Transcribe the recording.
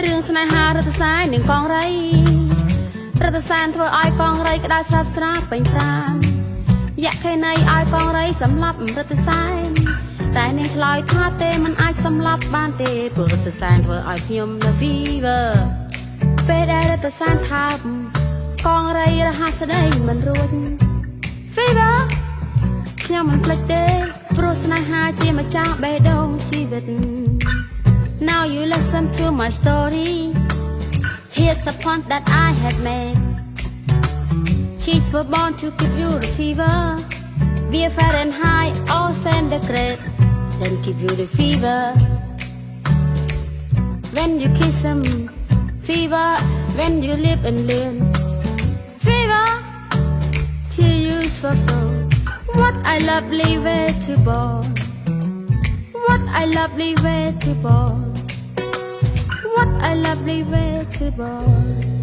រឿងស្នេហារត់សាយនឹងកងរៃរត់សានធ្វើឲ្យកងរៃក្តៅស្រាប់ស្រាពេញប្រាណយៈខេណីឲ្យកងរៃសម្លាប់រត់សាយតែនាងឆ្លើយថាទេមិនអាចសម្លាប់បានទេព្រោះរត់សានធ្វើឲ្យខ្ញុំនៅ fever ពេលដែលរត់សានថាកងរៃរហ័សស្ដីមិនរួច fever ខ្ញុំមិនភ្លេចទេព្រោះស្នេហាជាម្ចាស់បេះដូងជីវិត Now you listen to my story. Here's a point that I had made. Chicks were born to give you the fever. Be a Fahrenheit or centigrade, then give you the fever. When you kiss them, fever. When you live and live, fever. To you so. What a lovely way to born. What a lovely way to born. What a lovely way to born.